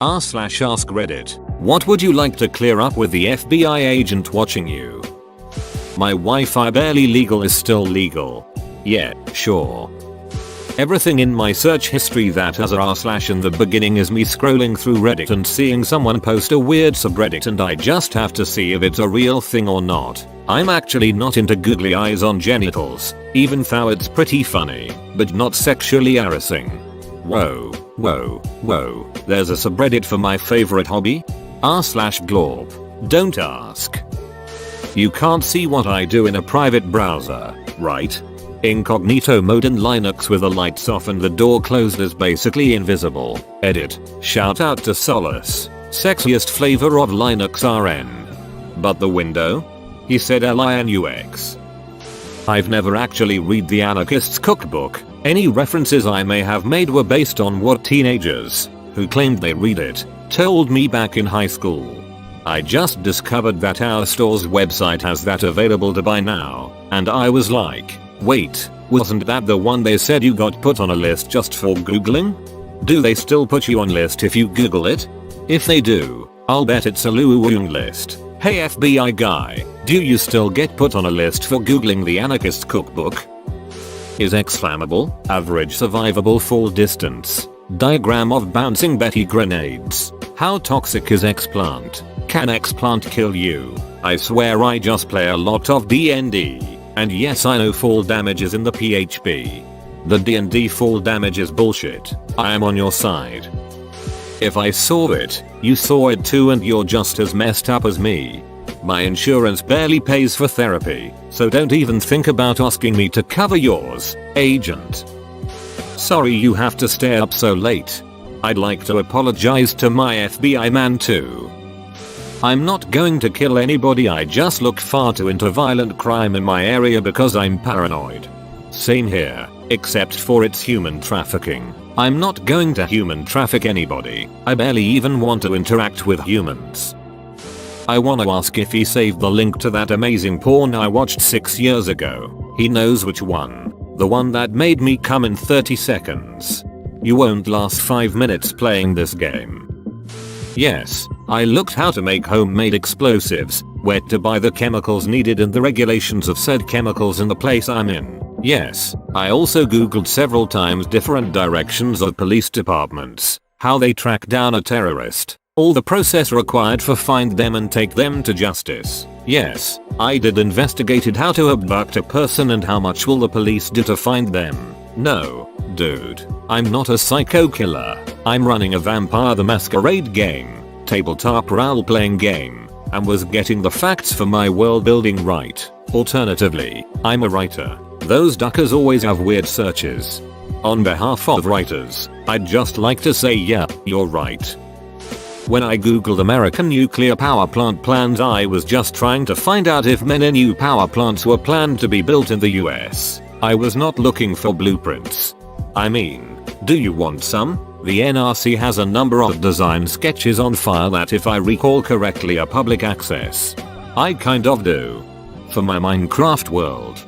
r/AskReddit. What would you like to clear up with the FBI agent watching you? My Wi-Fi barely legal is still legal. Yeah, sure. Everything in my search history that has a r/ in the beginning is me scrolling through Reddit and seeing someone post a weird subreddit and I just have to see if it's a real thing or not. I'm actually not into googly eyes on genitals, even though it's pretty funny, but not sexually harassing. Whoa, there's a subreddit for my favorite hobby? r/glorp. Don't ask. You can't see what I do in a private browser, right? Incognito mode in Linux with the lights off and the door closed is basically invisible. Edit. Shout out to Solace. Sexiest flavor of Linux RN. But the window? He said Linux. I've never actually read the Anarchist's Cookbook. Any references I may have made were based on what teenagers, who claimed they read it, told me back in high school. I just discovered that our store's website has that available to buy now, and I was like, wait, wasn't that the one they said you got put on a list just for googling? Do they still put you on list if you google it? If they do, I'll bet it's a Luwung list. Hey FBI guy, do you still get put on a list for googling the Anarchist's Cookbook? Is X flammable? Average survivable fall distance. Diagram of bouncing Betty grenades. How toxic is X-plant? Can X-plant kill you? I swear I just play a lot of D&D. And yes, I know fall damage is in the PHP. The D&D fall damage is bullshit. I am on your side. If I saw it, you saw it too and you're just as messed up as me. My insurance barely pays for therapy, so don't even think about asking me to cover yours, agent. Sorry you have to stay up so late. I'd like to apologize to my FBI man too. I'm not going to kill anybody, I just look far too into violent crime in my area because I'm paranoid. Same here, except for its human trafficking. I'm not going to human traffic anybody. I barely even want to interact with humans. I wanna ask if he saved the link to that amazing porn I watched 6 years ago. He knows which one. The one that made me come in 30 seconds. You won't last 5 minutes playing this game. Yes, I looked how to make homemade explosives, where to buy the chemicals needed and the regulations of said chemicals in the place I'm in. Yes, I also googled several times different directions of police departments, how they track down a terrorist, all the process required for find them and take them to justice. Yes, I did investigated how to abduct a person and how much will the police do to find them. No, dude, I'm not a psycho killer. I'm running a Vampire the Masquerade game, tabletop role-playing game, and was getting the facts for my world building right. Alternatively, I'm a writer. Those duckers always have weird searches. On behalf of writers, I'd just like to say yeah, you're right. When I googled American nuclear power plant plans, I was just trying to find out if many new power plants were planned to be built in the US. I was not looking for blueprints. I mean, do you want some? The NRC has a number of design sketches on file that, if I recall correctly, are public access. I kind of do. For my Minecraft world.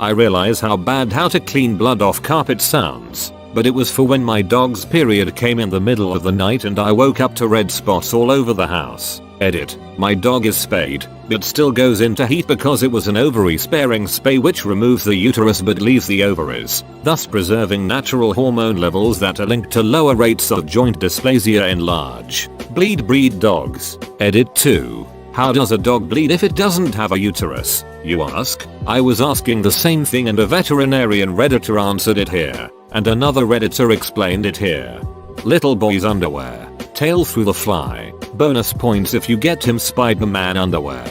I realize how bad how to clean blood off carpet sounds, but it was for when my dog's period came in the middle of the night and I woke up to red spots all over the house. Edit. My dog is spayed, but still goes into heat because it was an ovary-sparing spay which removes the uterus but leaves the ovaries, thus preserving natural hormone levels that are linked to lower rates of joint dysplasia in large, breed dogs. Edit 2. How does a dog bleed if it doesn't have a uterus, you ask? I was asking the same thing and a veterinarian redditor answered it here, and another redditor explained it here. Little boy's underwear, tail through the fly, bonus points if you get him Spider-Man underwear.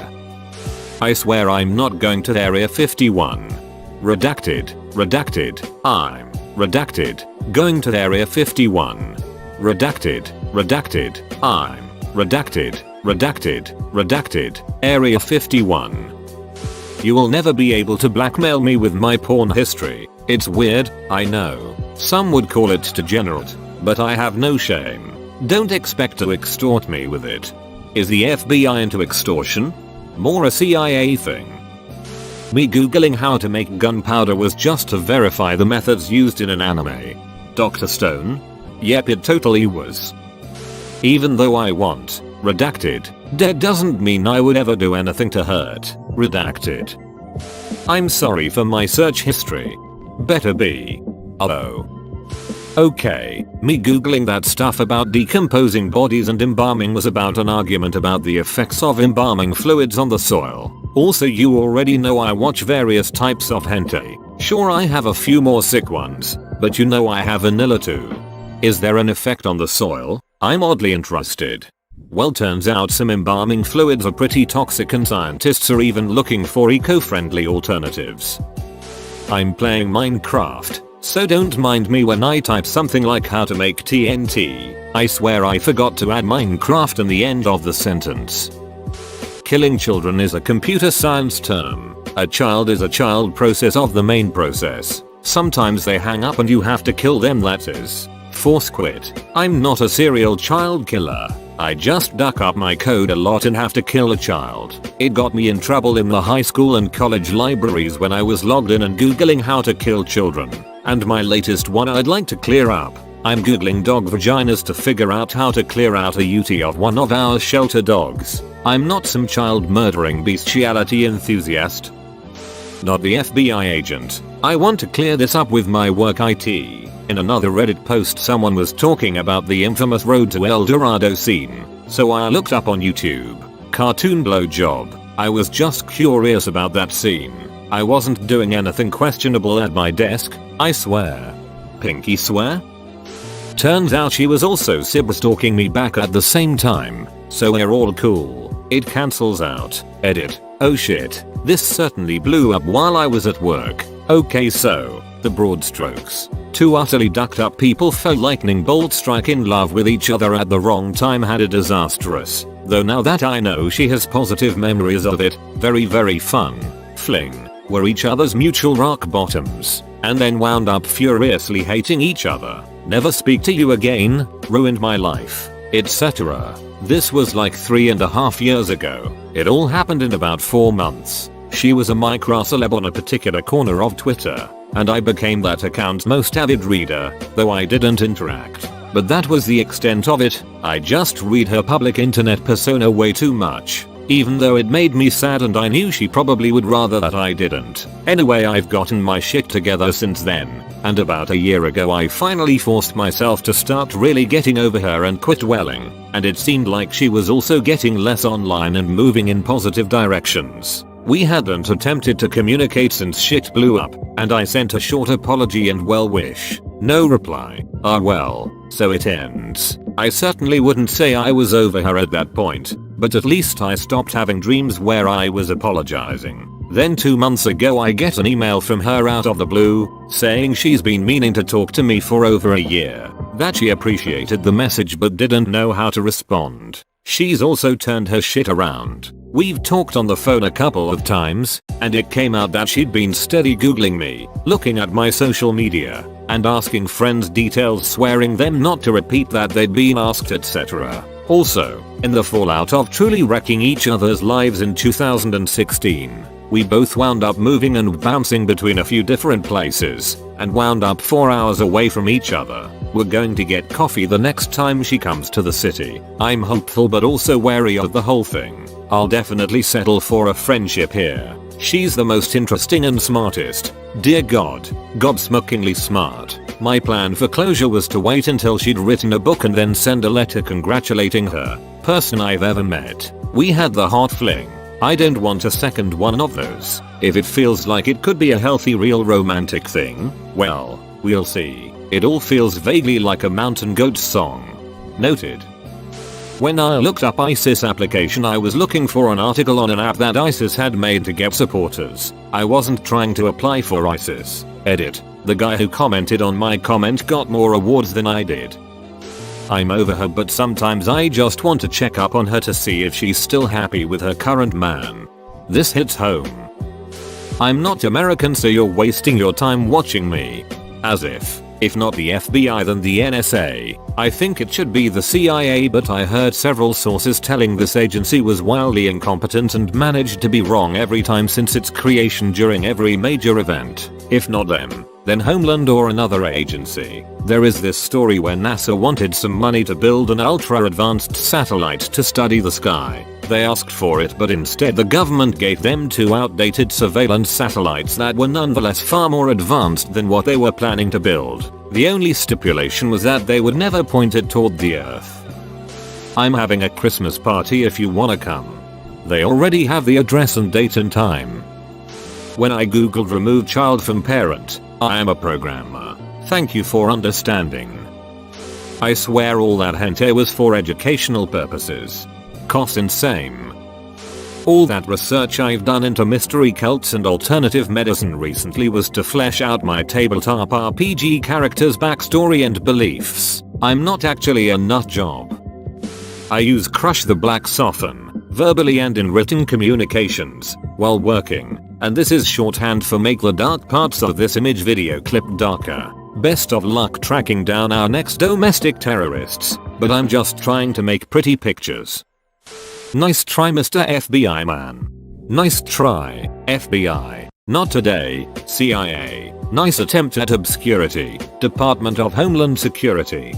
I swear I'm not going to Area 51. Redacted, I'm redacted, going to Area 51. Redacted, I'm redacted, Area 51. You will never be able to blackmail me with my porn history. It's weird, I know. Some would call it degenerate, but I have no shame. Don't expect to extort me with it. Is the FBI into extortion? More a CIA thing. Me googling how to make gunpowder was just to verify the methods used in an anime. Dr. Stone? Yep, it totally was. Even though I want redacted dead doesn't mean I would ever do anything to hurt redacted. I'm sorry for my search history. Better be. Oh. Okay, me googling that stuff about decomposing bodies and embalming was about an argument about the effects of embalming fluids on the soil. Also, you already know I watch various types of hentai. Sure, I have a few more sick ones, but you know I have vanilla too. Is there an effect on the soil? I'm oddly interested. Well, turns out some embalming fluids are pretty toxic and scientists are even looking for eco-friendly alternatives. I'm playing Minecraft, so don't mind me when I type something like how to make TNT. I swear I forgot to add Minecraft in the end of the sentence. Killing children is a computer science term. A child is a child process of the main process. Sometimes they hang up and you have to kill them, that is. Force quit. I'm not a serial child killer. I just duck up my code a lot and have to kill a child. It got me in trouble in the high school and college libraries when I was logged in and googling how to kill children. And my latest one I'd like to clear up. I'm googling dog vaginas to figure out how to clear out a UT of one of our shelter dogs. I'm not some child murdering bestiality enthusiast. Not the FBI agent. I want to clear this up with my work IT. In another Reddit post someone was talking about the infamous Road to El Dorado scene. So I looked up on YouTube. Cartoon blowjob. I was just curious about that scene. I wasn't doing anything questionable at my desk, I swear. Pinky swear? Turns out she was also cyberstalking me back at the same time, so we're all cool. It cancels out. Edit. Oh shit, this certainly blew up while I was at work. Okay, so, the broad strokes. Two utterly ducked up people fell lightning bolt strike in love with each other at the wrong time had a disastrous, though now that I know she has positive memories of it, very fun, fling, were each other's mutual rock bottoms, and then wound up furiously hating each other. Never speak to you again, ruined my life, etc. This was like 3.5 years ago. It all happened in about 4 months. She was a micro celeb on a particular corner of Twitter, and I became that account's most avid reader, though I didn't interact. But that was the extent of it. I just read her public internet persona way too much. Even though it made me sad and I knew she probably would rather that I didn't. Anyway, I've gotten my shit together since then, and about a year ago I finally forced myself to start really getting over her and quit dwelling, and it seemed like she was also getting less online and moving in positive directions. We hadn't attempted to communicate since shit blew up, and I sent a short apology and well wish. No reply. Ah well, so it ends. I certainly wouldn't say I was over her at that point, but at least I stopped having dreams where I was apologizing. Then 2 months ago I get an email from her out of the blue, saying she's been meaning to talk to me for over a year, that she appreciated the message but didn't know how to respond. She's also turned her shit around. We've talked on the phone a couple of times, and it came out that she'd been steady googling me, looking at my social media, and asking friends details, swearing them not to repeat that they'd been asked, etc. Also, in the fallout of truly wrecking each other's lives in 2016, we both wound up moving and bouncing between a few different places, and wound up 4 hours away from each other. We're going to get coffee the next time she comes to the city. I'm hopeful but also wary of the whole thing. I'll definitely settle for a friendship here. She's the most interesting and smartest. Dear God, gobsmackingly smart. My plan for closure was to wait until she'd written a book and then send a letter congratulating her. Person I've ever met. We had the hot fling. I don't want a second one of those. If it feels like it could be a healthy real romantic thing, well, we'll see. It all feels vaguely like a Mountain Goats song. Noted. When I looked up ISIS application, I was looking for an article on an app that ISIS had made to get supporters. I wasn't trying to apply for ISIS. Edit. The guy who commented on my comment got more awards than I did. I'm over her, but sometimes I just want to check up on her to see if she's still happy with her current man. This hits home. I'm not American, so you're wasting your time watching me. As if not the FBI then the NSA. I think it should be the CIA, but I heard several sources telling this agency was wildly incompetent and managed to be wrong every time since its creation during every major event. If not them, then Homeland or another agency. There is this story where NASA wanted some money to build an ultra-advanced satellite to study the sky. They asked for it, but instead the government gave them 2 outdated surveillance satellites that were nonetheless far more advanced than what they were planning to build. The only stipulation was that they would never point it toward the Earth. I'm having a Christmas party if you wanna come. They already have the address and date and time. When I googled remove child from parent, I am a programmer. Thank you for understanding. I swear all that hentai was for educational purposes. Cost insane. All that research I've done into mystery cults and alternative medicine recently was to flesh out my tabletop RPG character's backstory and beliefs. I'm not actually a nut job. I use Crush the Black Soften, verbally and in written communications, while working, and this is shorthand for make the dark parts of this image video clip darker. Best of luck tracking down our next domestic terrorists, but I'm just trying to make pretty pictures. Nice try, Mr. FBI man. Nice try, FBI. Not today, CIA. Nice attempt at obscurity, Department of Homeland Security.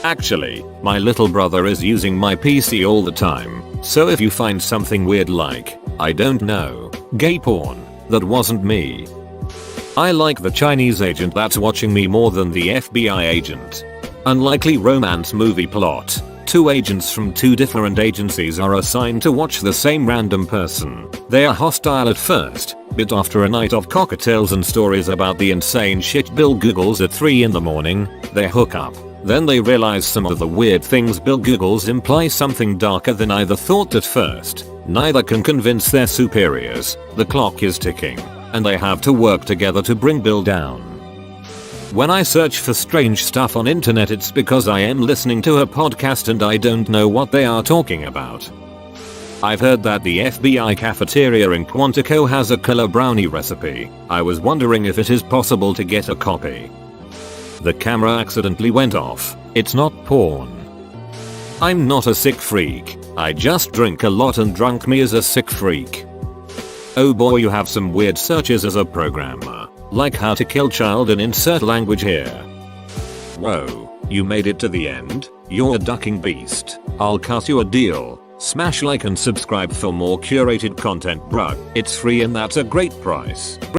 Actually, my little brother is using my PC all the time, so if you find something weird like, I don't know, gay porn, that wasn't me. I like the Chinese agent that's watching me more than the FBI agent. Unlikely romance movie plot. 2 agents from 2 different agencies are assigned to watch the same random person. They are hostile at first, but after a night of cocktails and stories about the insane shit Bill Googles at 3 in the morning, they hook up. Then they realize some of the weird things Bill Googles imply something darker than either thought at first. Neither can convince their superiors, the clock is ticking, and they have to work together to bring Bill down. When I search for strange stuff on internet, it's because I am listening to a podcast and I don't know what they are talking about. I've heard that the FBI cafeteria in Quantico has a killer brownie recipe. I was wondering if it is possible to get a copy. The camera accidentally went off. It's not porn. I'm not a sick freak. I just drink a lot and drunk me is a sick freak. Oh boy, you have some weird searches as a programmer. Like how to kill child and insert language here. Whoa, you made it to the end? You're a ducking beast. I'll cut you a deal. Smash like and subscribe for more curated content, bruh. It's free and that's a great price.